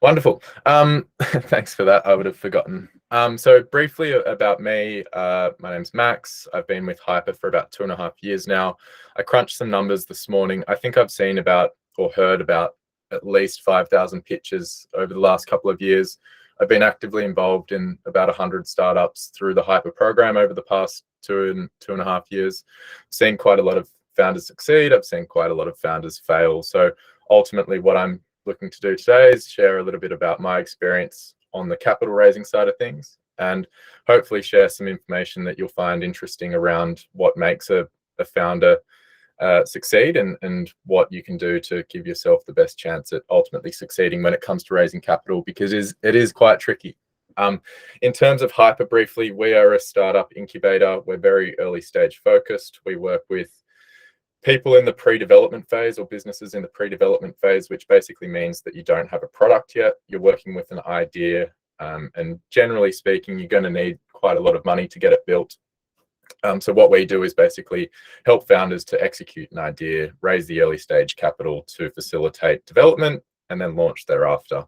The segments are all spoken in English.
Wonderful. Thanks for that. I would have forgotten. So briefly about me, my name's Max. I've been with Hyper for about 2.5 years now. I crunched some numbers this morning. I think I've seen about or heard about at least 5,000 pitches over the last couple of years. I've been actively involved in about 100 startups through the Hyper program over the past 2.5 years. Seen quite a lot of founders succeed. I've seen quite a lot of founders fail. So ultimately what I'm looking to do today is share a little bit about my experience on the capital raising side of things, and hopefully share some information that you'll find interesting around what makes a founder succeed, and what you can do to give yourself the best chance at ultimately succeeding when it comes to raising capital, because it is quite tricky. In terms of Hyper, briefly, we are a startup incubator. We're very early stage focused. We work with people in the pre-development phase, or businesses in the pre-development phase, which basically means that you don't have a product yet. You're working with an idea, and generally speaking, you're going to need quite a lot of money to get it built. So what we do is basically help founders to execute an idea, raise the early stage capital to facilitate development, and then launch thereafter.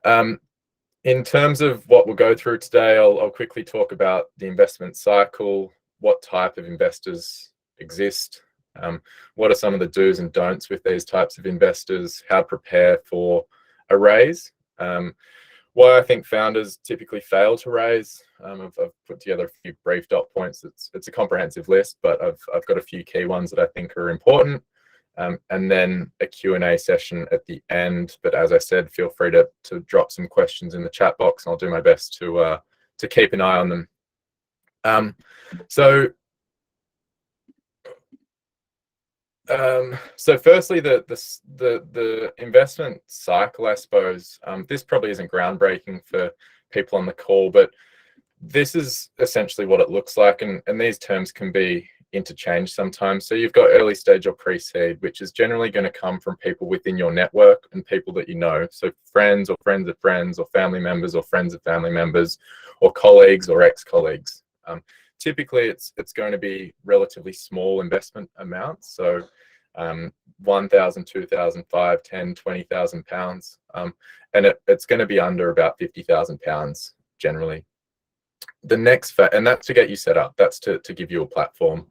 In terms of what we'll go through today, I'll quickly talk about the investment cycle, what type of investors exist, what are some of the do's and don'ts with these types of investors, how to prepare for a raise, why I think founders typically fail to raise. I've put together a few brief dot points. It's a comprehensive list, but I've got a few key ones that I think are important, and then a Q&A session at the end. But as I said, feel free to drop some questions in the chat box, and I'll do my best to keep an eye on them. So firstly, the investment cycle, I suppose. This probably isn't groundbreaking for people on the call, but this is essentially what it looks like, and these terms can be interchanged sometimes. So you've got early stage or pre-seed, which is generally going to come from people within your network and people that you know. So friends or friends of friends, or family members or friends of family members, or colleagues or ex-colleagues. Typically, it's going to be relatively small investment amounts. So 1,000, 2,000, 5, 10, 20,000 pounds. And it's going to be under about 50,000 pounds generally. The next phase, and that's to get you set up, that's to give you a platform.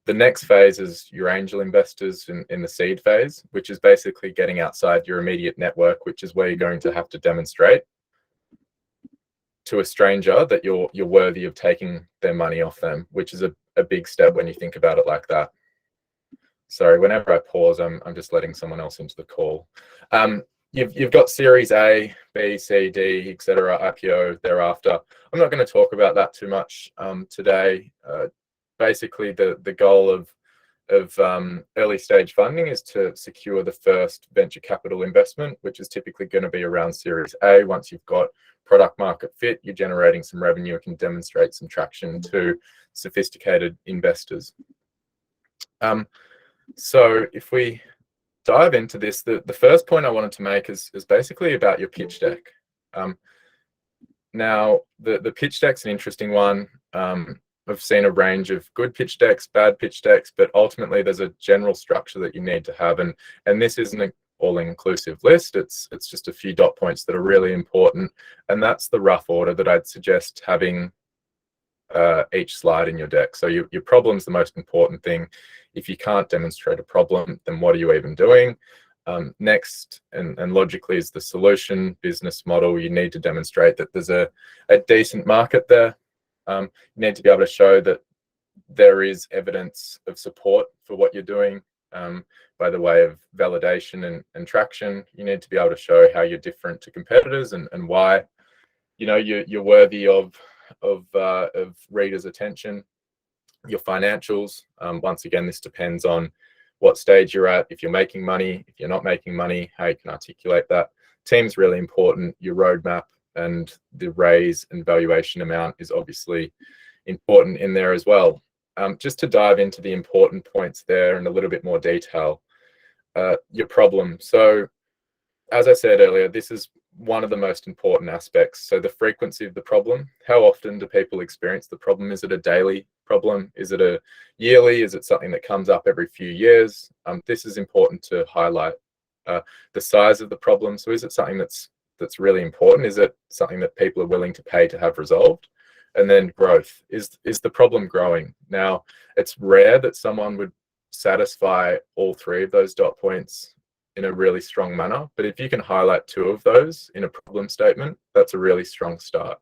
The next phase is your angel investors in the seed phase, which is basically getting outside your immediate network, which is where you're going to have to demonstrate to a stranger that you're worthy of taking their money off them, which is a big step when you think about it like that. Sorry, whenever I pause, I'm just letting someone else into the call. You've got Series A, B, C, D, etc., IPO thereafter. I'm not going to talk about that too much today. Basically, the goal of early stage funding is to secure the first venture capital investment, which is typically going to be around Series A. Once you've got product market fit, you're generating some revenue, it can demonstrate some traction to sophisticated investors. So if we dive into this, the first point I wanted to make is basically about your pitch deck. Now, the pitch deck's an interesting one. I've seen a range of good pitch decks, bad pitch decks, but ultimately there's a general structure that you need to have, and this isn't an all-inclusive list. It's just a few dot points that are really important, and that's the rough order that I'd suggest having each slide in your deck. So your problem's the most important thing. If you can't demonstrate a problem, then what are you even doing? Next, and logically, is the solution business model. You need to demonstrate that there's a decent market there. You need to be able to show that there is evidence of support for what you're doing by the way of validation and traction. You need to be able to show how you're different to competitors, and why you're worthy of readers' attention. Your financials, once again, this depends on what stage you're at. If you're making money, if you're not making money, how you can articulate that. Team's really important. Your roadmap and the raise and valuation amount is obviously important in there as well. Just to dive into the important points there in a little bit more detail, your problem. So as I said earlier, this is one of the most important aspects. So the frequency of the problem. How often do people experience the problem? Is it a daily problem? Is it a yearly? Is it something that comes up every few years? This is important to highlight. The size of the problem. So is it something that's really important? Is it something that people are willing to pay to have resolved? And then growth. Is the problem growing? Now, it's rare that someone would satisfy all three of those dot points in a really strong manner. But if you can highlight two of those in a problem statement, that's a really strong start.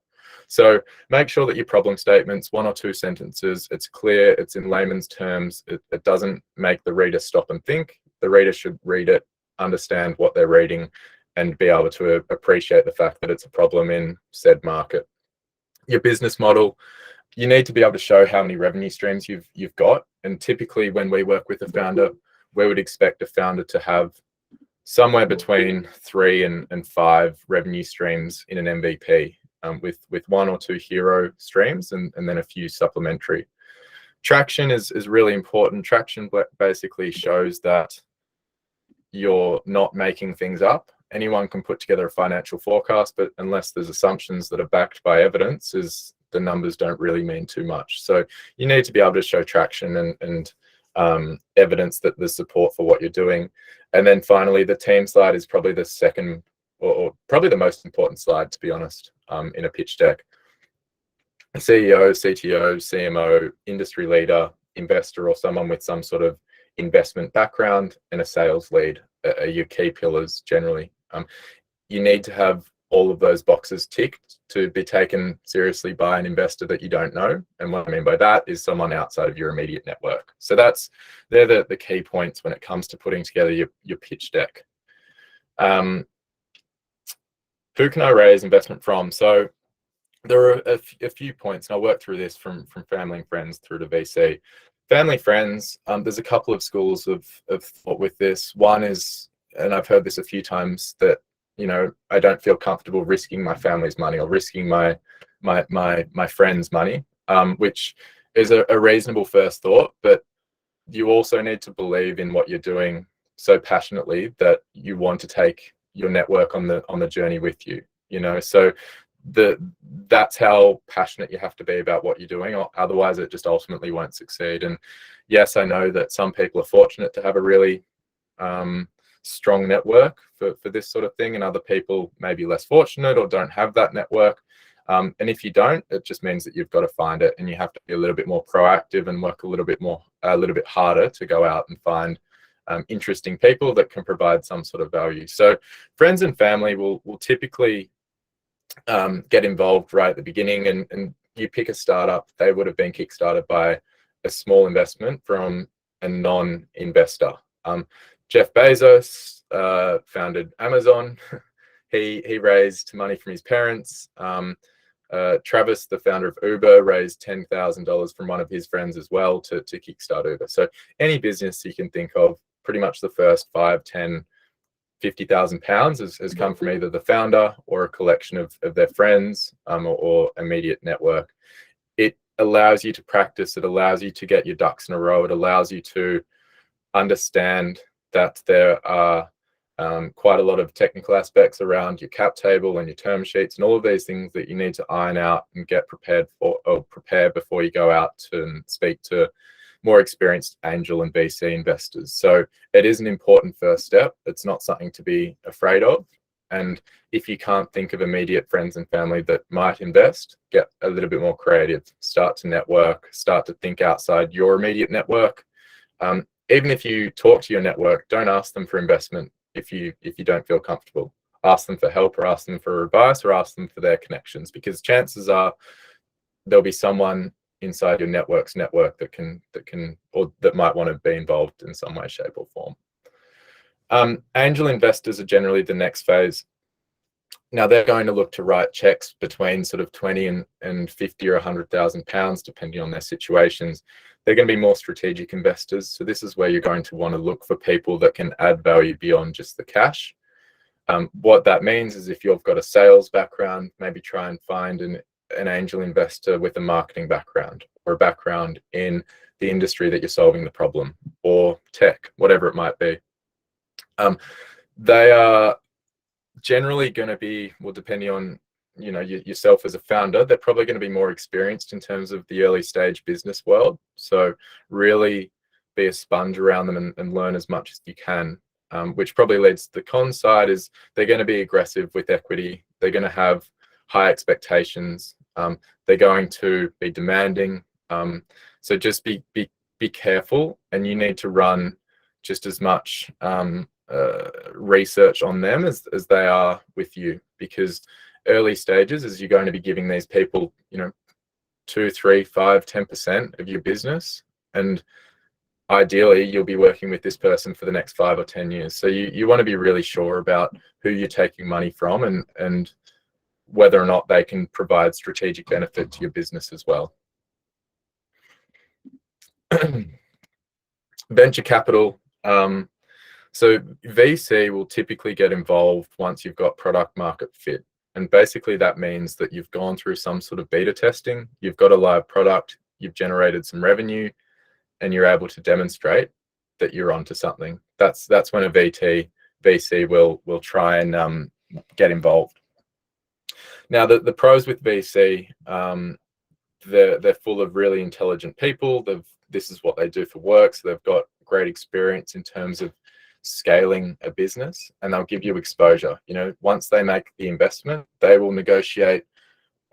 So make sure that your problem statement's 1 or 2 sentences, it's clear, it's in layman's terms, it doesn't make the reader stop and think. The reader should read it, understand what they're reading, and be able to appreciate the fact that it's a problem in said market. Your business model, you need to be able to show how many revenue streams you've got. And typically when we work with a founder, we would expect a founder to have somewhere between 3 and 5 revenue streams in an MVP, with 1 or 2 hero streams and then a few supplementary. Traction is really important. Traction basically shows that you're not making things up. Anyone can put together a financial forecast, but unless there's assumptions that are backed by evidence, the numbers don't really mean too much. So you need to be able to show traction and evidence that there's support for what you're doing. And then finally, the team slide is probably the second or probably the most important slide, to be honest, in a pitch deck. A CEO, CTO, CMO, industry leader, investor, or someone with some sort of investment background, and a sales lead are your key pillars generally. You need to have all of those boxes ticked to be taken seriously by an investor that you don't know. And what I mean by that is someone outside of your immediate network. So they're the key points when it comes to putting together your pitch deck. Who can I raise investment from? So there are a few points, and I'll work through this from family and friends through to VC. Family, friends, there's a couple of schools of thought with this. One is, and I've heard this a few times, that I don't feel comfortable risking my family's money or risking my friend's money, which is a reasonable first thought, but you also need to believe in what you're doing so passionately that you want to take your network on the journey with you. So that's how passionate you have to be about what you're doing, or otherwise it just ultimately won't succeed. And yes, I know that some people are fortunate to have a really strong network for this sort of thing, and other people may be less fortunate or don't have that network. And if you don't, it just means that you've got to find it, and you have to be a little bit more proactive and work a little bit harder to go out and find interesting people that can provide some sort of value. So friends and family will typically get involved right at the beginning, and you pick a startup, they would have been kickstarted by a small investment from a non-investor. Jeff Bezos founded Amazon. He raised money from his parents. Travis, the founder of Uber, raised $10,000 from one of his friends as well to kickstart Uber. So any business you can think of, pretty much the first 5, 10, 50,000 pounds has come from either the founder or a collection of their friends or immediate network. It allows you to practice. It allows you to get your ducks in a row. It allows you to understand that there are quite a lot of technical aspects around your cap table and your term sheets and all of these things that you need to iron out and get prepared for, or prepare before you go out and speak to more experienced angel and VC investors. So it is an important first step. It's not something to be afraid of. And if you can't think of immediate friends and family that might invest, get a little bit more creative, start to network, start to think outside your immediate network. Even if you talk to your network, don't ask them for investment if you don't feel comfortable. Ask them for help, or ask them for advice, or ask them for their connections, because chances are there'll be someone inside your network's network that can or that might want to be involved in some way, shape, or form. Angel investors are generally the next phase. Now they're going to look to write checks between sort of 20 and 50 or 100,000 pounds, depending on their situations. They're going to be more strategic investors. So this is where you're going to want to look for people that can add value beyond just the cash. What that means is if you've got a sales background, maybe try and find an angel investor with a marketing background, or a background in the industry that you're solving the problem, or tech, whatever it might be. They are generally going to be, well, depending on yourself as a founder, they're probably going to be more experienced in terms of the early stage business world. So really be a sponge around them and learn as much as you can. which probably leads to the con side, is they're going to be aggressive with equity. They're going to have high expectations. They're going to be demanding. So just be careful, and you need to run just as much research on them as they are with you, because early stages is you're going to be giving these people, 2, 3, 5, 10% of your business, and ideally you'll be working with this person for the next 5 or 10 years. So you want to be really sure about who you're taking money from, and whether or not they can provide strategic benefit to your business as well. Venture capital. So VC will typically get involved once you've got product market fit. And basically that means that you've gone through some sort of beta testing, you've got a live product, you've generated some revenue, and you're able to demonstrate that you're onto something. That's when a VC will try and get involved. Now the pros with VC, they're full of really intelligent people. This is what they do for work, so they've got great experience in terms of scaling a business, and they'll give you exposure. Once they make the investment, they will negotiate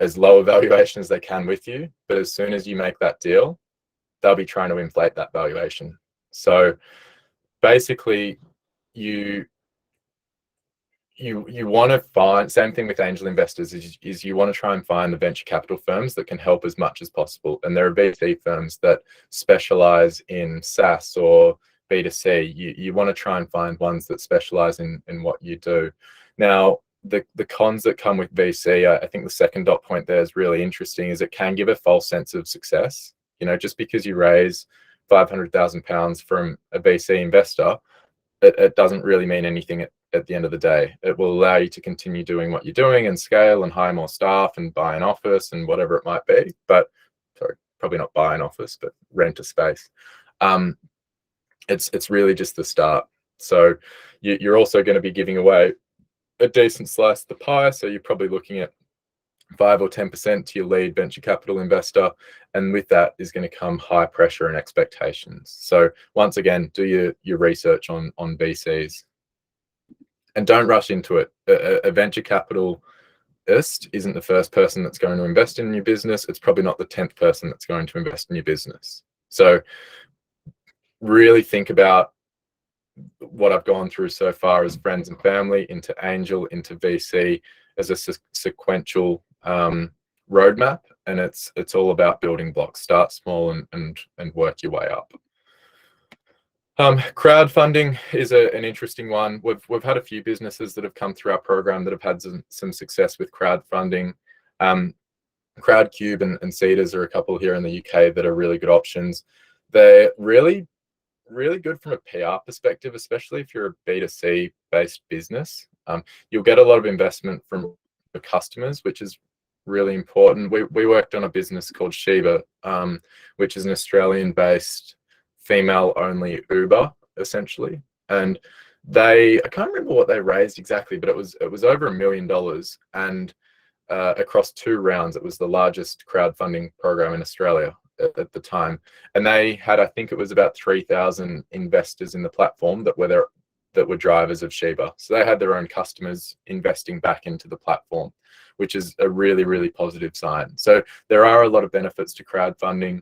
as low a valuation as they can with you, but as soon as you make that deal, they'll be trying to inflate that valuation. So basically you want to find, same thing with angel investors, is you want to try and find the venture capital firms that can help as much as possible. And there are VC firms that specialize in SaaS or B2C. You want to try and find ones that specialize in what you do. Now, the cons that come with VC, I think the second dot point there is really interesting, is it can give a false sense of success. Just because you raise £500,000 from a VC investor, it doesn't really mean anything at the end of the day. It will allow you to continue doing what you're doing and scale and hire more staff and buy an office and whatever it might be. But sorry, probably not buy an office, but rent a space. It's really just the start. So you're also going to be giving away a decent slice of the pie. So you're probably looking at 5 or 10% to your lead venture capital investor, and with that is going to come high pressure and expectations. So once again, do your research on VCs, and don't rush into it. A venture capitalist isn't the first person that's going to invest in your business. It's probably not the 10th person that's going to invest in your business. So really think about what I've gone through so far as friends and family, into angel, into VC, as a sequential roadmap, and it's all about building blocks. Start small and work your way up. Crowdfunding is an interesting one. We've had a few businesses that have come through our program that have had some success with crowdfunding. Crowdcube and Seeders are a couple here in the UK that are really good options. They're really good from a PR perspective, especially if you're a B2C based business. You'll get a lot of investment from the customers, which is really important. We worked on a business called Shiba, which is an Australian based female only Uber essentially, and I can't remember what they raised exactly, but it was over $1 million, and across 2 rounds. It was the largest crowdfunding program in Australia at the time, and they had, I think it was about 3,000 investors in the platform that were drivers of Shiba. So they had their own customers investing back into the platform, which is a really, really positive sign. So there are a lot of benefits to crowdfunding.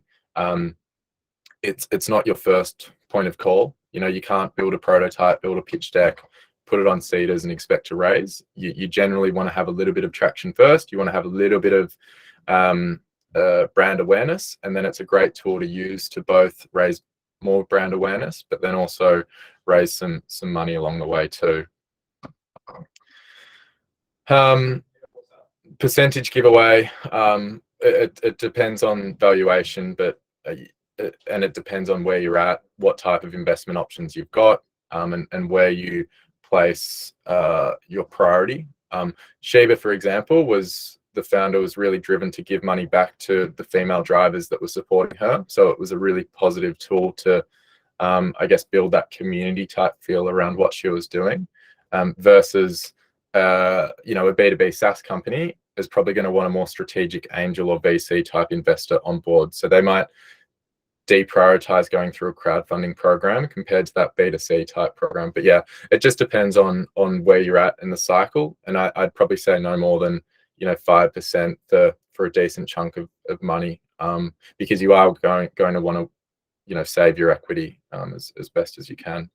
It's not your first point of call. You can't build a prototype, build a pitch deck, put it on Seeders and expect to raise. You generally want to have a little bit of traction first. You want to have a little bit of brand awareness, and then it's a great tool to use to both raise more brand awareness, but then also raise some money along the way too. Percentage giveaway, it depends on valuation, but and it depends on where you're at, what type of investment options you've got, and where you place your priority. Shiba, for example, the founder was really driven to give money back to the female drivers that were supporting her. So it was a really positive tool to, I guess, build that community type feel around what she was doing, versus, a B2B SaaS company is probably going to want a more strategic angel or VC type investor on board. So they might deprioritize going through a crowdfunding program compared to that B2C type program. But yeah, it just depends on where you're at in the cycle. And I'd probably say no more than 5% for a decent chunk of money, because you are going to want to save your equity as best as you can.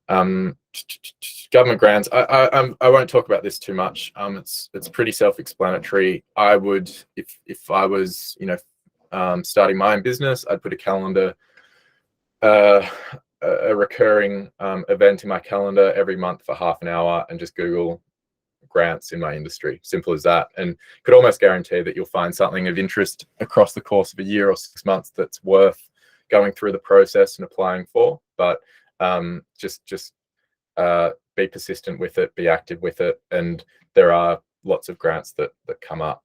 Government grants. I won't talk about this too much. It's pretty self-explanatory. I would, if I was starting my own business, I'd put a calendar, a recurring event in my calendar every month for half an hour, and just Google grants in my industry. Simple as that. And could almost guarantee that you'll find something of interest across the course of a year or 6 months that's worth going through the process and applying for. But just be persistent with it, be active with it, and there are lots of grants that come up.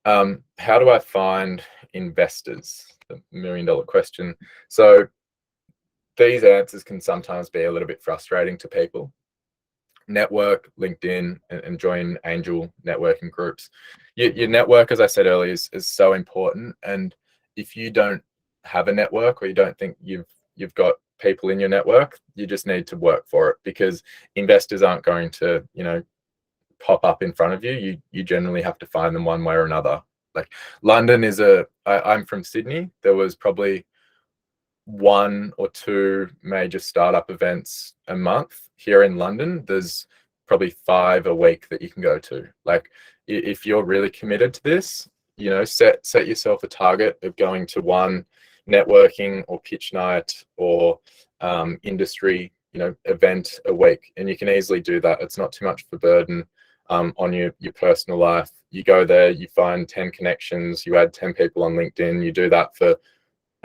How do I find investors? The $1 million question. So these answers can sometimes be a little bit frustrating to people. Network, LinkedIn, and join angel networking groups. Your network, as I said earlier, is so important. And if you don't have a network, or you don't think you've got people in your network, you just need to work for it, because investors aren't going to pop up in front of you. You generally have to find them one way or another. Like London is I'm from Sydney. There was probably 1 or 2 major startup events a month. Here in London, there's probably 5 a week that you can go to. Like, if you're really committed to this, set yourself a target of going to 1 networking or pitch night or industry event a week, and you can easily do that. It's not too much of a burden on your personal life. You go there, you find 10 connections, you add 10 people on LinkedIn, you do that for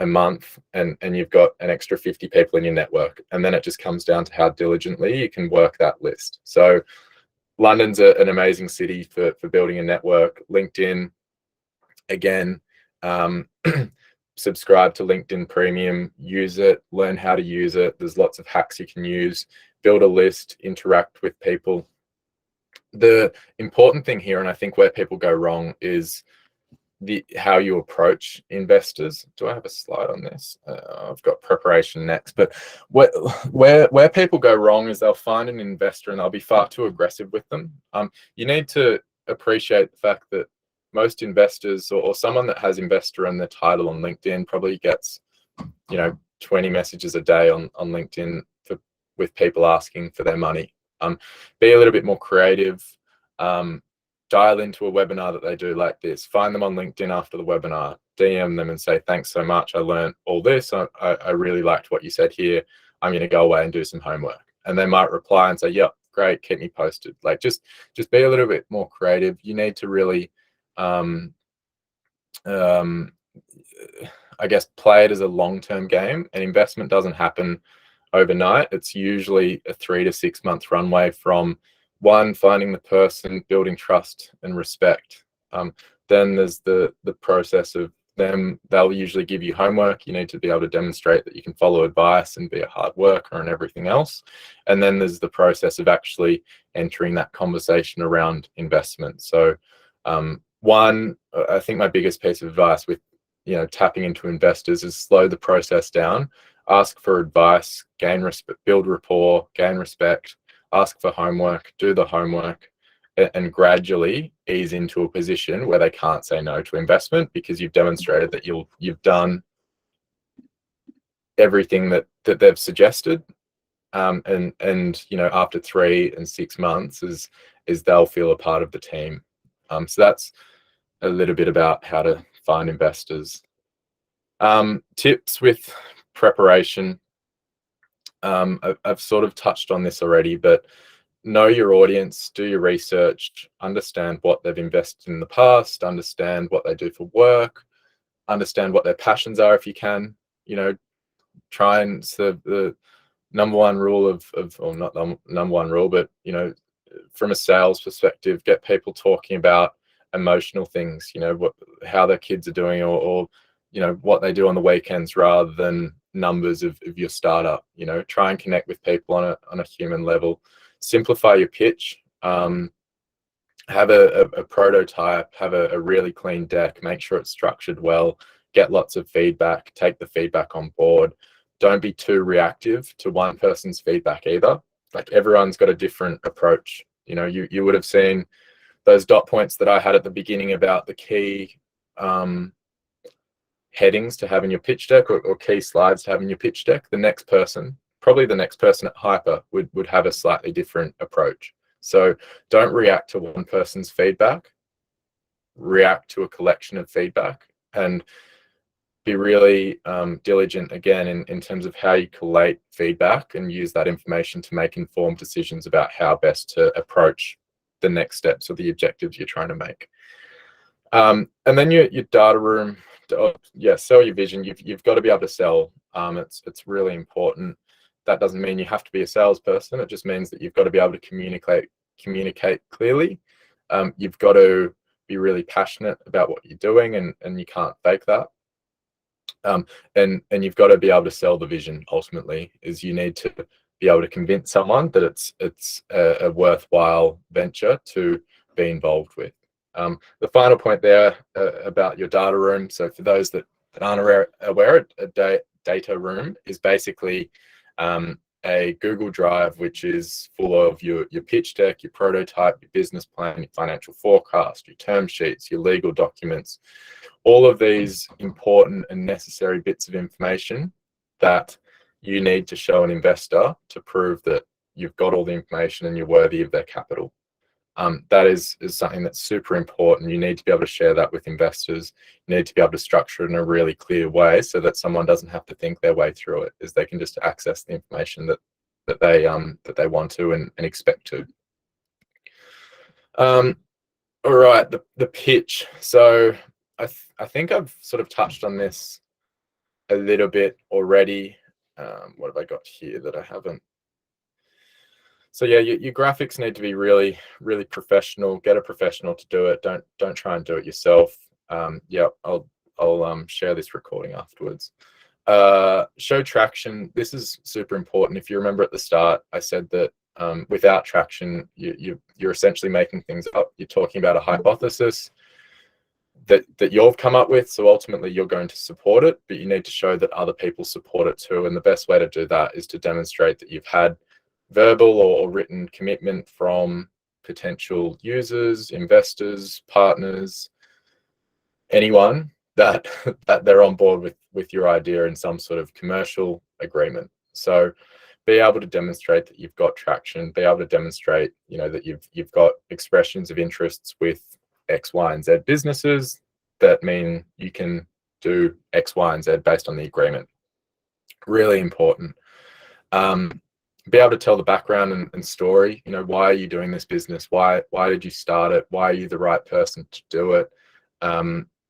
a month, and you've got an extra 50 people in your network. And then it just comes down to how diligently you can work that list. So London's an amazing city for building a network. LinkedIn, again, subscribe to LinkedIn Premium, use it, learn how to use it. There's lots of hacks you can use. Build a list, interact with people. The important thing here, and I think where people go wrong, is how you approach investors. Do I have a slide on this? I've got preparation next. But where people go wrong is they'll find an investor and they'll be far too aggressive with them. You need to appreciate the fact that most investors, or someone that has investor in the title on LinkedIn, probably gets 20 messages a day on LinkedIn with people asking for their money. Be a little bit more creative. Dial into a webinar that they do like this. Find them on LinkedIn after the webinar. DM them and say, thanks so much. I learned all this. I really liked what you said here. I'm going to go away and do some homework. And they might reply and say, yep, great, keep me posted. Like, just be a little bit more creative. You need to really, I guess, play it as a long-term game. An investment doesn't happen overnight. It's usually a 3 to 6 month runway from finding the person, building trust and respect. Then there's the process of them. They'll usually give you homework. You need to be able to demonstrate that you can follow advice and be a hard worker and everything else. And then there's the process of actually entering that conversation around investment. So I think my biggest piece of advice with tapping into investors is slow the process down. Ask for advice, gain respect, build rapport, gain respect. Ask for homework, do the homework, and gradually ease into a position where they can't say no to investment, because you've demonstrated that you've done everything that they've suggested. And after 3 and 6 months is they'll feel a part of the team. So that's a little bit about how to find investors. Tips with preparation. I've sort of touched on this already, but know your audience, do your research, understand what they've invested in the past, understand what they do for work, understand what their passions are if you can. Try and serve the number one rule or not the number one rule, but from a sales perspective, get people talking about emotional things, how their kids are doing, or what they do on the weekends, rather than numbers of your startup. Try and connect with people on a human level. Simplify your pitch. Have a prototype, have a really clean deck, make sure it's structured well, get lots of feedback, take the feedback on board. Don't be too reactive to one person's feedback either. Like, everyone's got a different approach. You know, you would have seen those dot points that I had at the beginning about the key headings to have in your pitch deck, or key slides to have in your pitch deck. The next person, probably the next person at Hyper, would have a slightly different approach. So don't react to one person's feedback, react to a collection of feedback, and be really diligent again in terms of how you collate feedback and use that information to make informed decisions about how best to approach the next steps or the objectives you're trying to make. And then your data room, sell your vision. You've got to be able to sell. It's really important. That doesn't mean you have to be a salesperson. It just means that you've got to be able to communicate clearly. You've got to be really passionate about what you're doing, and you can't fake that. And you've got to be able to sell the vision. Ultimately, is you need to be able to convince someone that it's a worthwhile venture to be involved with. The final point there about your data room. So for those that aren't aware, a data room is basically a Google Drive, which is full of your pitch deck, your prototype, your business plan, your financial forecast, your term sheets, your legal documents, all of these important and necessary bits of information that you need to show an investor to prove that you've got all the information and you're worthy of their capital. That is something that's super important. You need to be able to share that with investors. You need to be able to structure it in a really clear way so that someone doesn't have to think their way through it, as they can just access the information that they want to and expect to. All right, the pitch. So I think I've sort of touched on this a little bit already. What have I got here that I haven't? So yeah, your graphics need to be really, really professional. Get a professional to do it. Don't try and do it yourself. Yeah, I'll share this recording afterwards. Show traction. This is super important. If you remember at the start, I said that without traction, you're essentially making things up. You're talking about a hypothesis that you've come up with. So ultimately, you're going to support it, but you need to show that other people support it too. And the best way to do that is to demonstrate that you've had verbal or written commitment from potential users, investors, partners, anyone that they're on board with your idea in some sort of commercial agreement. So be able to demonstrate that you've got traction, be able to demonstrate, that you've got expressions of interests with X, Y, and Z businesses that mean you can do X, Y, and Z based on the agreement. Really important. Be able to tell the background and story. Why are you doing this business? Why did you start it? Why are you the right person to do it?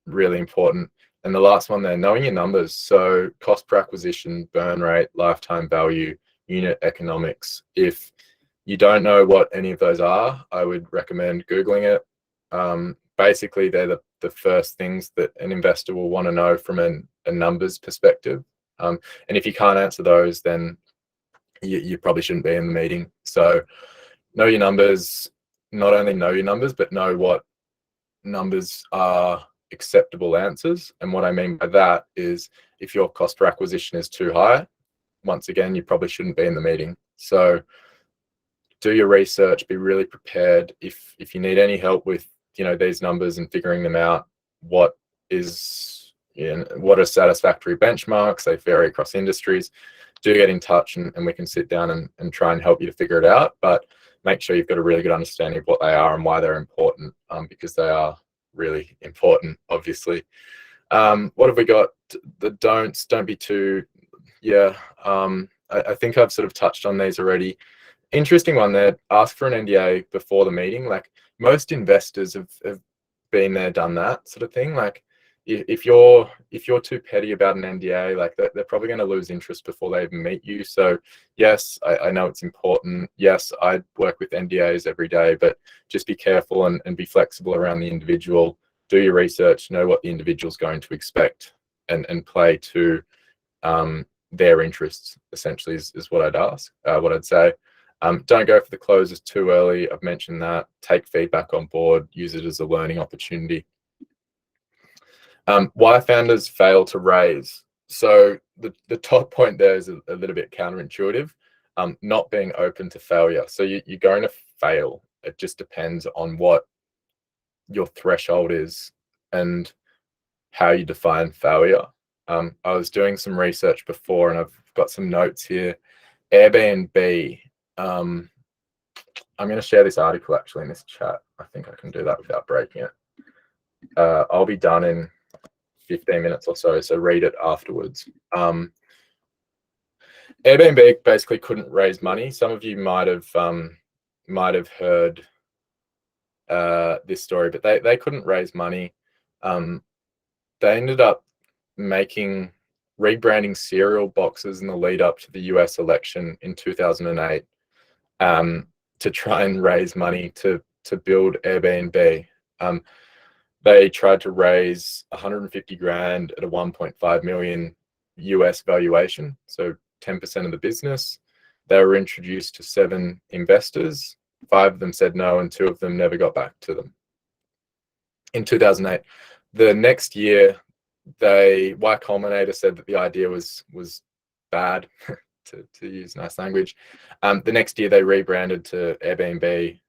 Really important. And the last one there, knowing your numbers. So cost per acquisition, burn rate, lifetime value, unit economics. If you don't know what any of those are, I would recommend Googling it. Basically, they're the first things that an investor will want to know from a numbers perspective. And if you can't answer those, then you probably shouldn't be in the meeting. So know your numbers. Not only know your numbers, but know what numbers are acceptable answers. And what I mean by that is, if your cost per acquisition is too high, once again, you probably shouldn't be in the meeting. So do your research, be really prepared. If you need any help with these numbers and figuring them out, what are satisfactory benchmarks? They vary across industries. Do get in touch and we can sit down and try and help you to figure it out. But make sure you've got a really good understanding of what they are and why they're important, because they are really important, obviously. What have we got? The don'ts. Don't be too, I think I've sort of touched on these already. Interesting one there. Ask for an NDA before the meeting. Like, most investors have been there, done that sort of thing. Like, if you're too petty about an NDA, like, they're probably going to lose interest before they even meet you. So yes, I know it's important. Yes, I work with NDAs every day, but just be careful and be flexible around the individual. Do your research, know what the individual's going to expect, and play to their interests, essentially, is what I'd say. Don't go for the closes too early. I've mentioned that. Take feedback on board. Use it as a learning opportunity. Why founders fail to raise. So the top point there is a little bit counterintuitive. Not being open to failure. So you're going to fail. It just depends on what your threshold is and how you define failure. I was doing some research before, and I've got some notes here. Airbnb. I'm going to share this article actually in this chat. I think I can do that without breaking it. I'll be done in 15 minutes or so read it afterwards. Airbnb basically couldn't raise money. Some of you might have heard this story, but they couldn't raise money. They ended up rebranding cereal boxes in the lead up to the US election in 2008 to try and raise money to build Airbnb. They tried to raise 150 grand at a 1.5 million US valuation, so 10% of the business. They were introduced to 7 investors. 5 of them said no, and 2 of them never got back to them. In 2008, the next year, Y Combinator said that the idea was bad, to use nice language. The next year, they rebranded to Airbnb,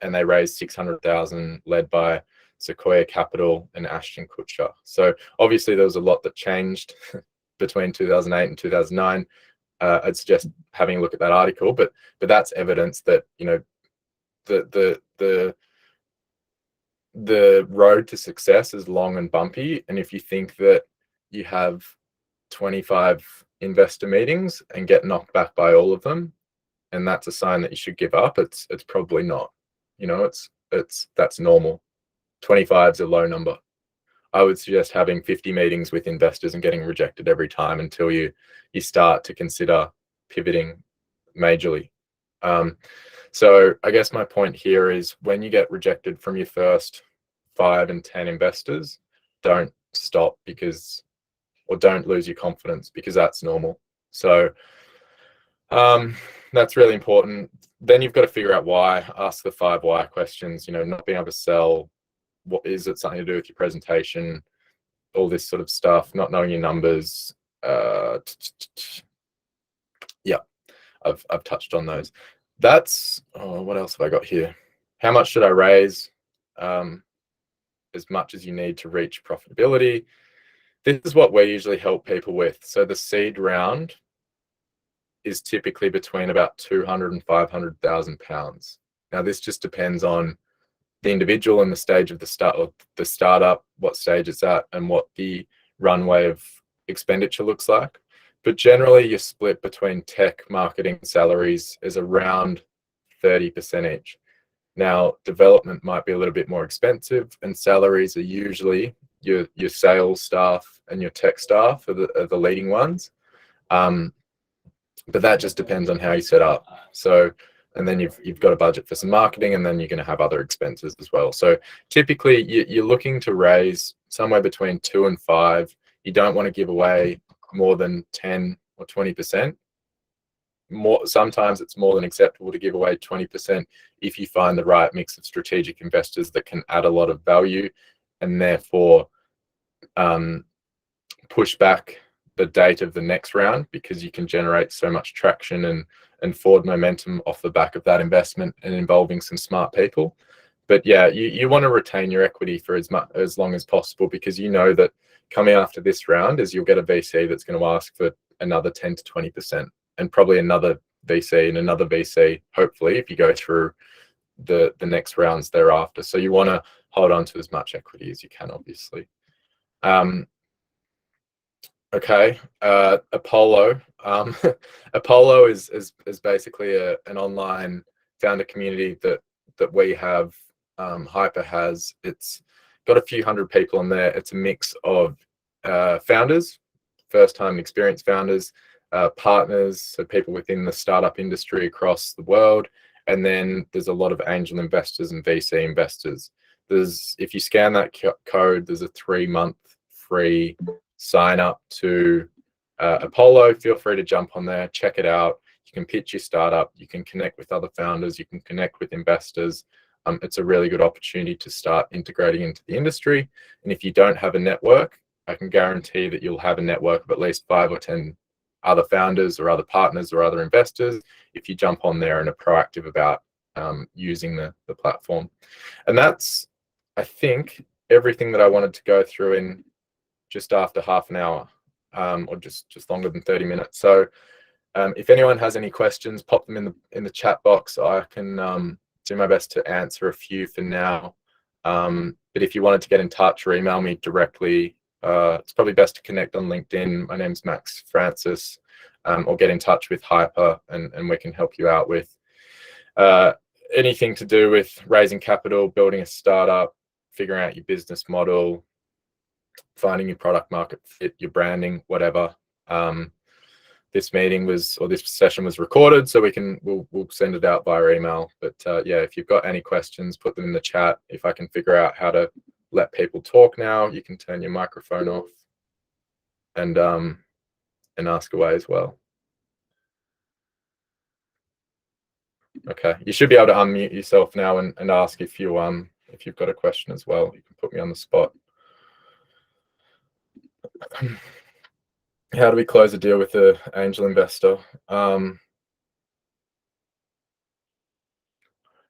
and they raised 600,000, led by Sequoia Capital and Ashton Kutcher. So obviously, there was a lot that changed between 2008 and 2009. I'd suggest having a look at that article, but that's evidence that, you know, the road to success is long and bumpy. And if you think that you have 25 investor meetings and get knocked back by all of them, and that's a sign that you should give up, it's probably not. You know, that's normal. 25 is a low number. I would suggest having 50 meetings with investors and getting rejected every time until you start to consider pivoting majorly. So I guess my point here is, when you get rejected from your first 5 and 10 investors, don't stop or don't lose your confidence, because that's normal. So that's really important. Then you've got to figure out why. Ask the 5 why questions. You know, not being able to sell. What is it? Something to do with your presentation? All this sort of stuff. Not knowing your numbers. Yeah, I've touched on those. That's what else have I got here? How much should I raise? As much as you need to reach profitability. This is what we usually help people with. So the seed round is typically between about 200 and 500,000 pounds. Now, this just depends on the individual and the stage of the startup, what stage it's at, and what the runway of expenditure looks like. But generally, your split between tech, marketing, salaries is around 30% each. Now, development might be a little bit more expensive, and salaries are usually your sales staff and your tech staff are the leading ones. But that just depends on how you set up. So, and then you've got a budget for some marketing, and then you're going to have other expenses as well. So typically you're looking to raise somewhere between 2 and 5. You don't want to give away more than 10 or 20%. Sometimes it's more than acceptable to give away 20% if you find the right mix of strategic investors that can add a lot of value, and therefore push back the date of the next round, because you can generate so much traction and forward momentum off the back of that investment and involving some smart people. But yeah, you want to retain your equity for as long as possible, because you know that coming after this round is you'll get a VC that's going to ask for another 10 to 20%, and probably another VC and another VC, hopefully, if you go through the next rounds thereafter. So you want to hold on to as much equity as you can, obviously. Okay, Apollo. Apollo is basically an online founder community that we have. Hyper has. It's got a few hundred people in there. It's a mix of founders, first-time experienced founders, partners, so people within the startup industry across the world, and then there's a lot of angel investors and VC investors. If you scan that code, there's a 3-month free sign up to Apollo. Feel free to jump on there, check it out. You can pitch your startup, you can connect with other founders, you can connect with investors. it's a really good opportunity to start integrating into the industry. And if you don't have a network, I can guarantee that you'll have a network of at least 5 or 10 other founders or other partners or other investors if you jump on there and are proactive about using the platform. And that's, I think, everything that I wanted to go through in just after half an hour, or just longer than 30 minutes. So if anyone has any questions, pop them in the chat box. I can do my best to answer a few for now. But if you wanted to get in touch or email me directly, it's probably best to connect on LinkedIn. My name's Max Francis, or get in touch with Hyper, and we can help you out with anything to do with raising capital, building a startup, figuring out your business model, finding your product market fit, your branding, whatever. This meeting was, or this session was recorded, so we'll send it out via email. But yeah, if you've got any questions, put them in the chat. If I can figure out how to let people talk now, you can turn your microphone off and ask away as well. Okay, you should be able to unmute yourself now and ask if you've got a question as well. You can put me on the spot. How do we close a deal with an angel investor?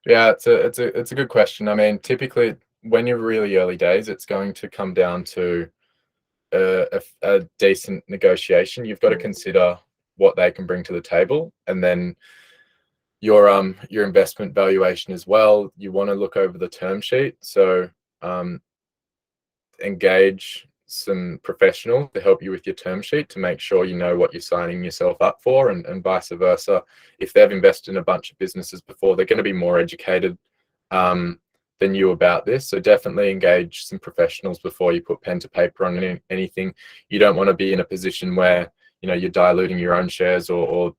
Yeah, it's a good question. I mean, typically when you're really early days, it's going to come down to a decent negotiation. You've got to consider what they can bring to the table, and then your investment valuation as well. You want to look over the term sheet. So engage some professionals to help you with your term sheet to make sure you know what you're signing yourself up for, and vice versa. If they've invested in a bunch of businesses before, they're going to be more educated than you about this. So definitely engage some professionals before you put pen to paper on anything. You don't want to be in a position where you're diluting your own shares, or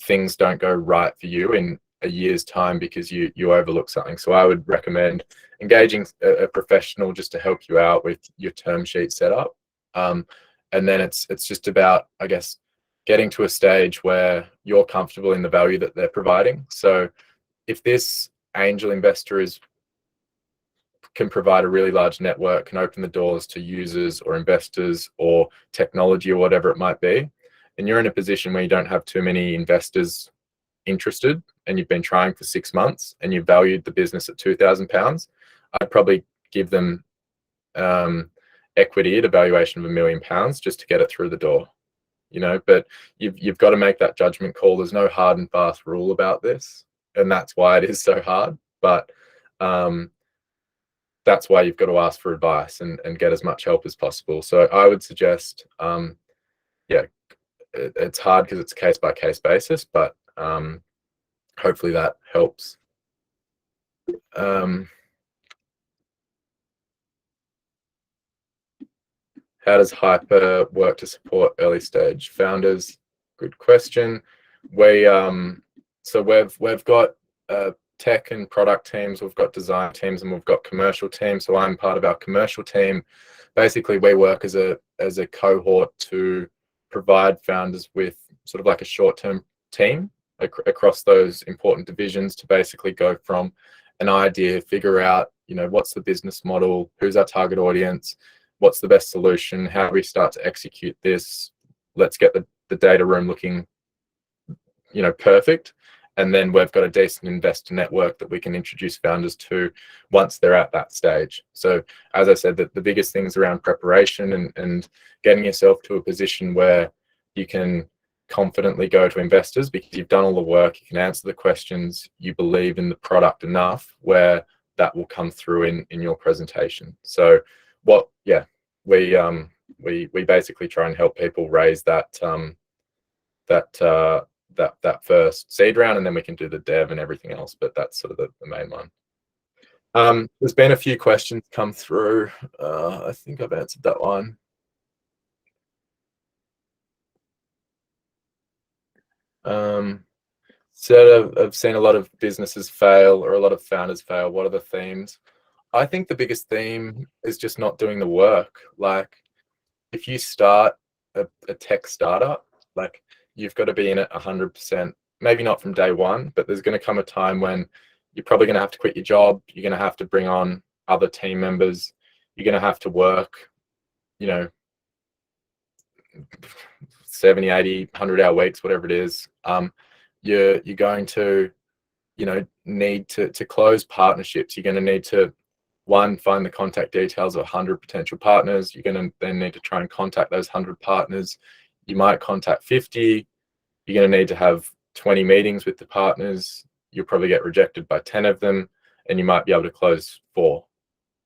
things don't go right for you in a year's time because you overlook something. So I would recommend engaging a professional just to help you out with your term sheet setup. And then it's just about, I guess, getting to a stage where you're comfortable in the value that they're providing. So if this angel investor can provide a really large network, can open the doors to users or investors or technology or whatever it might be, and you're in a position where you don't have too many investors interested, and you've been trying for 6 months, and you valued the business at £2,000, I'd probably give them equity at a valuation of £1 million just to get it through the door. But you've got to make that judgment call. There's no hard and fast rule about this, and that's why it is so hard. But that's why you've got to ask for advice and get as much help as possible. So I would suggest, yeah, it's hard because it's a case-by-case basis, but hopefully that helps. How does Hyper work to support early stage founders? Good question. So we've got tech and product teams, we've got design teams, and we've got commercial teams. So I'm part of our commercial team. Basically, we work as a cohort to provide founders with sort of like a short-term team across those important divisions to basically go from an idea, figure out, what's the business model, who's our target audience, what's the best solution, how do we start to execute this, let's get the data room looking, perfect. And then we've got a decent investor network that we can introduce founders to once they're at that stage. So as I said, the biggest things around preparation and getting yourself to a position where you can confidently go to investors because you've done all the work, you can answer the questions, you believe in the product enough where that will come through in your presentation. So we basically try and help people raise that first seed round, and then we can do the dev and everything else, but that's sort of the main one. There's been a few questions come through. I think I've answered that one. So I've seen a lot of businesses fail, or a lot of founders fail. What are the themes? I think the biggest theme is just not doing the work. Like, if you start a tech startup, like, you've got to be in it 100%, maybe not from day one, but there's going to come a time when you're probably going to have to quit your job. You're going to have to bring on other team members. You're going to have to work, 70, 80, 100-hour weeks, whatever it is. You're going to, need to close partnerships. You're going to need to, one, find the contact details of 100 potential partners. You're going to then need to try and contact those 100 partners. You might contact 50. You're going to need to have 20 meetings with the partners. You'll probably get rejected by 10 of them, and you might be able to close 4.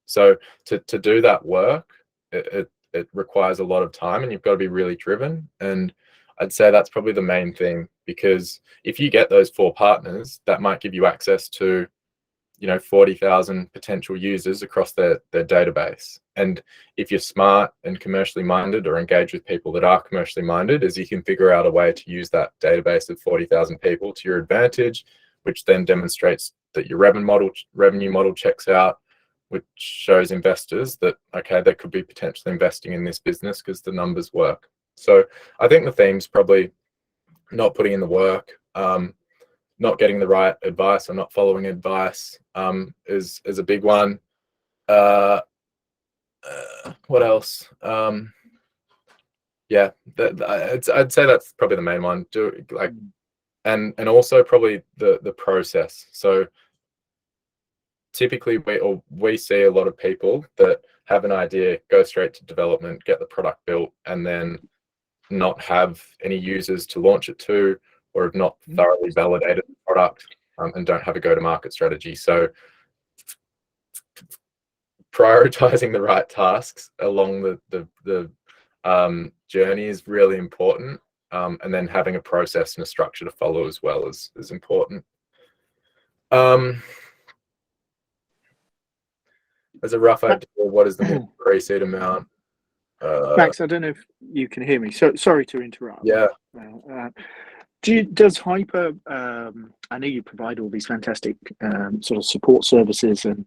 So to do that work, it requires a lot of time, and you've got to be really driven. And I'd say that's probably the main thing, because if you get those 4 partners, that might give you access to 40,000 potential users across their database. And if you're smart and commercially minded, or engage with people that are commercially minded, is you can figure out a way to use that database of 40,000 people to your advantage, which then demonstrates that your revenue model checks out, which shows investors that, okay, they could be potentially investing in this business because the numbers work. So I think the theme's probably not putting in the work, not getting the right advice, or not following advice, is a big one. What else? Yeah, I'd say that's probably the main one. And also probably the process. So typically we see a lot of people that have an idea, go straight to development, get the product built, and then not have any users to launch it to, or have not thoroughly validated the product, and don't have a go-to-market strategy. So prioritizing the right tasks along the journey is really important, and then having a process and a structure to follow as well is important. As a rough idea, what is the minimum pre-seed amount? Max, I don't know if you can hear me. So sorry to interrupt. Yeah. Does Hyper? I know you provide all these fantastic sort of support services and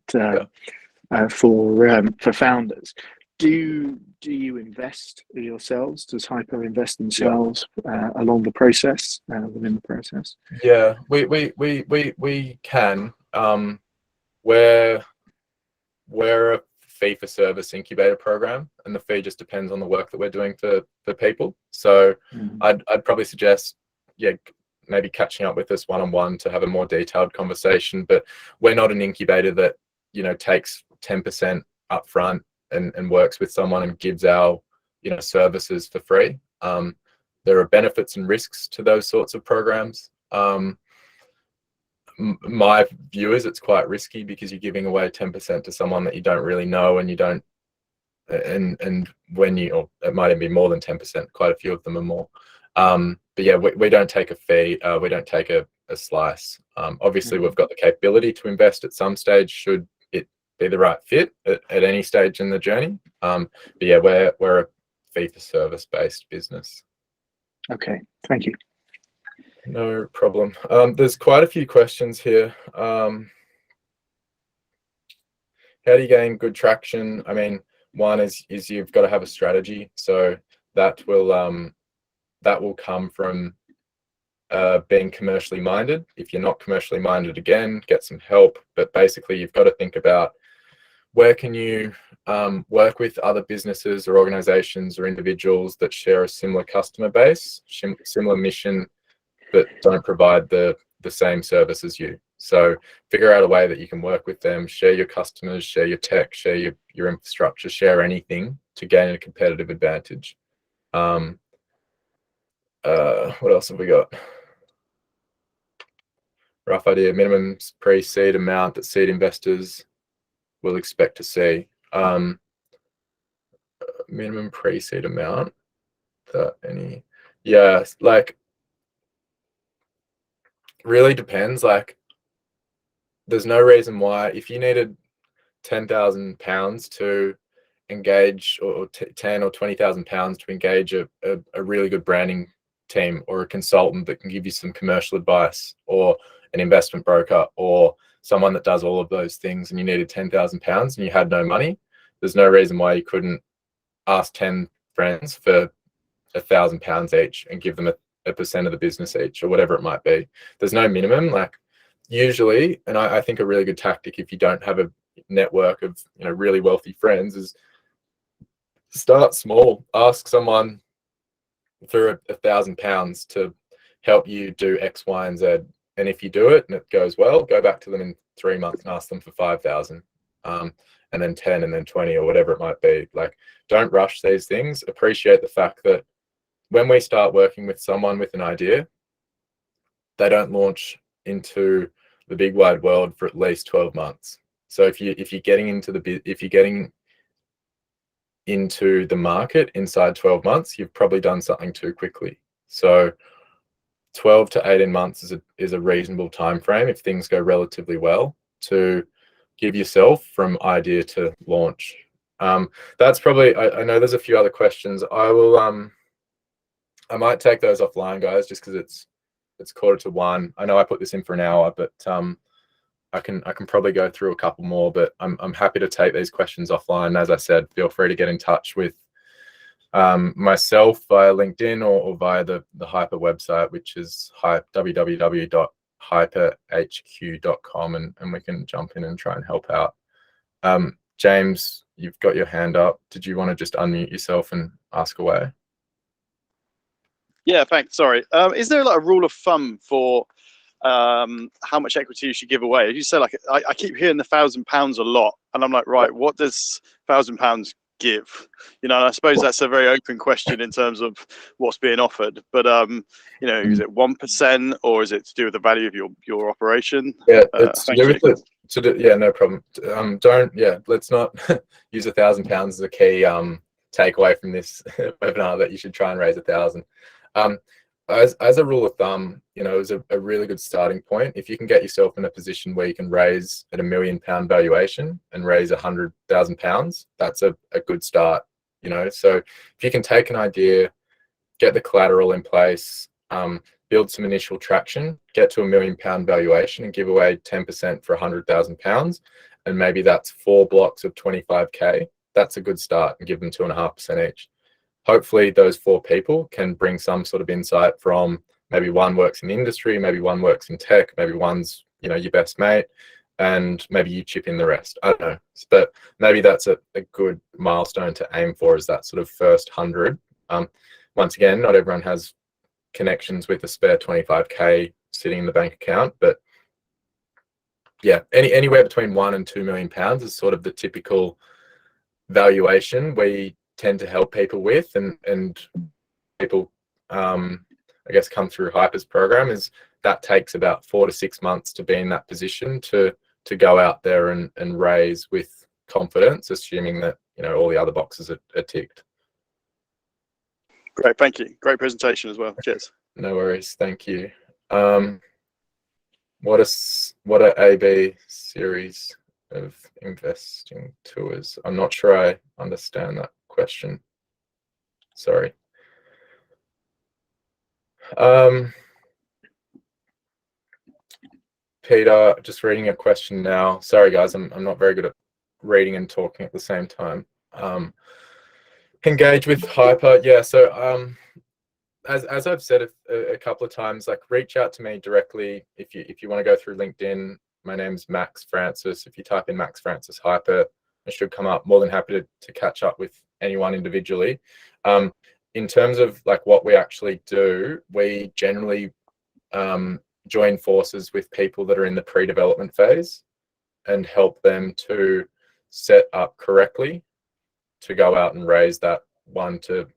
for founders. Do you invest yourselves? Does Hyper invest themselves along the process, within the process? Yeah, we can. We're a fee for service incubator program, and the fee just depends on the work that we're doing for people. So I'd probably suggest, maybe catching up with us one-on-one to have a more detailed conversation. But we're not an incubator that takes 10% upfront and works with someone and gives our services for free. There are benefits and risks to those sorts of programs. My view is it's quite risky, because you're giving away 10% to someone that you don't really know, and you don't, and when or it might even be more than 10%. Quite a few of them are more. But yeah, we don't take a fee. We don't take a slice. Obviously, we've got the capability to invest at some stage, should it be the right fit at any stage in the journey. But yeah, we're a fee for service based business. Okay, thank you. No problem. There's quite a few questions here. How do you gain good traction? I mean, one is you've got to have a strategy. So that will come from being commercially minded. If you're not commercially minded, again, get some help. But basically, you've got to think about, where can you work with other businesses or organizations or individuals that share a similar customer base, similar mission, but don't provide the same service as you. So figure out a way that you can work with them, share your customers, share your tech, share your infrastructure, share anything to gain a competitive advantage. What else have we got? Rough idea, minimum pre-seed amount that seed investors will expect to see. Minimum pre-seed amount that really depends. Like, there's no reason why, if you needed £10,000 to engage, or 10 or 20,000 pounds to engage a really good branding team, or a consultant that can give you some commercial advice, or an investment broker, or someone that does all of those things, and you needed £10,000 and you had no money, there's no reason why you couldn't ask 10 friends for £1,000 each and give them a percent of the business each, or whatever it might be. There's no minimum. Like, usually, and I think a really good tactic if you don't have a network of really wealthy friends is start small. Ask someone for £1,000 to help you do X, Y, and Z. And if you do it and it goes well, go back to them in 3 months and ask them for 5,000, and then 10, and then 20, or whatever it might be. Like, don't rush these things. Appreciate the fact that when we start working with someone with an idea, they don't launch into the big wide world for at least 12 months. So if you're getting into the market inside 12 months, you've probably done something too quickly. So 12 to 18 months is a reasonable time frame if things go relatively well to give yourself from idea to launch. That's probably, I know there's a few other questions. I might take those offline, guys, just because it's 1:45. I know I put this in for an hour, but I can probably go through a couple more, but I'm happy to take these questions offline. As I said, feel free to get in touch with myself via LinkedIn or via the Hyper website, which is www.hyperhq.com, and we can jump in and try and help out. James, you've got your hand up. Did you want to just unmute yourself and ask away? Yeah, thanks. Sorry. Is there like a rule of thumb for how much equity you should give away? As you said, like I keep hearing the £1,000 a lot, and I'm like, right, what does £1,000 give? And I suppose that's a very open question in terms of what's being offered. But is it 1%, or is it to do with the value of your operation? Yeah, it's to do with it. Yeah, no problem. Let's not use £1,000 as a key takeaway from this webinar, that you should try and raise 1,000. As a rule of thumb, is a really good starting point. If you can get yourself in a position where you can raise at £1 million valuation and raise £100,000, that's a good start. So if you can take an idea, get the collateral in place, build some initial traction, get to £1 million valuation, and give away 10% for £100,000, and maybe that's 4 blocks of 25k. That's a good start, and give them 2.5% each. Hopefully those 4 people can bring some sort of insight from, maybe one works in the industry, maybe one works in tech, maybe one's your best mate, and maybe you chip in the rest. I don't know, but maybe that's a good milestone to aim for, is that sort of first 100. Once again, not everyone has connections with a spare 25k sitting in the bank account, but yeah, anywhere between £1 and £2 million is sort of the typical valuation we tend to help people with, and people I guess come through Hyper's program, is that takes about 4 to 6 months to be in that position to go out there and raise with confidence, assuming that all the other boxes are ticked. Great, thank you. Great presentation as well. Cheers. No worries, thank you. What are AB series of investing tours? I'm not sure I understand that question. Sorry. Peter, just reading a question now. Sorry guys, I'm not very good at reading and talking at the same time. Engage with Hyper. Yeah, so as I've said a couple of times, like, reach out to me directly if you want to go through LinkedIn. My name's Max Francis. If you type in Max Francis Hyper, it should come up. More than happy to catch up with anyone individually. In terms of like what we actually do, we generally join forces with people that are in the pre-development phase and help them to set up correctly to go out and raise that £1 to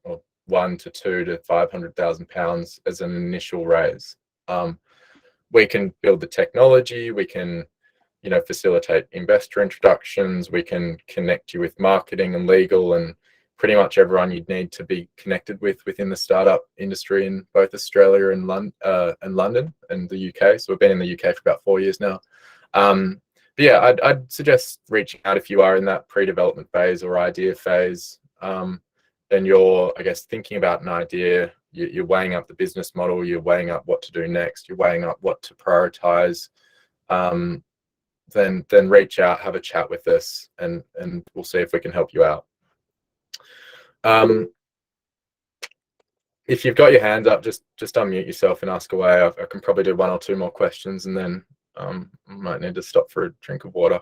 £2 to £500,000 as an initial raise. We can build the technology, we can facilitate investor introductions, we can connect you with marketing and legal and pretty much everyone you'd need to be connected with within the startup industry in both Australia and London and the UK. So we've been in the UK for about 4 years now. But yeah, I'd suggest reaching out if you are in that pre-development phase or idea phase. Then you're, I guess, thinking about an idea, you're weighing up the business model, you're weighing up what to do next, you're weighing up what to prioritize. Then reach out, have a chat with us, and we'll see if we can help you out. If you've got your hand up, just unmute yourself and ask away. I can probably do 1 or 2 more questions, and then Might need to stop for a drink of water.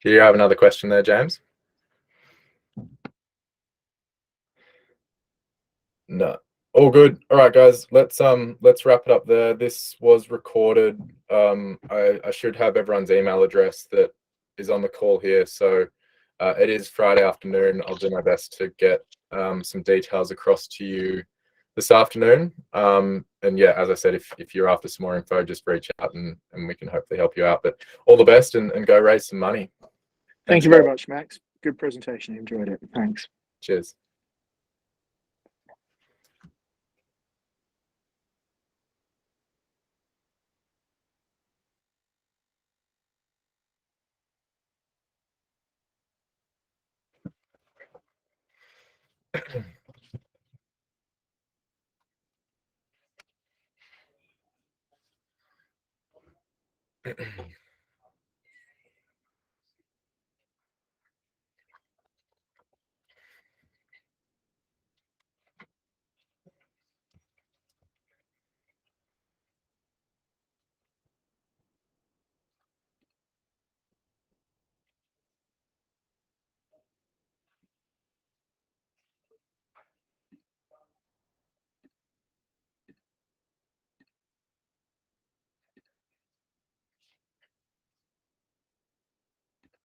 Do you have another question there, James? No. All good. All right, guys. Let's wrap it up there. This was recorded. I should have everyone's email address that is on the call here. So it is Friday afternoon. I'll do my best to get some details across to you this afternoon. And yeah, as I said, if you're after some more info, just reach out and we can hopefully help you out. But all the best and go raise some money. Thank you very much, Max. Good presentation. Enjoyed it. Thanks. Cheers.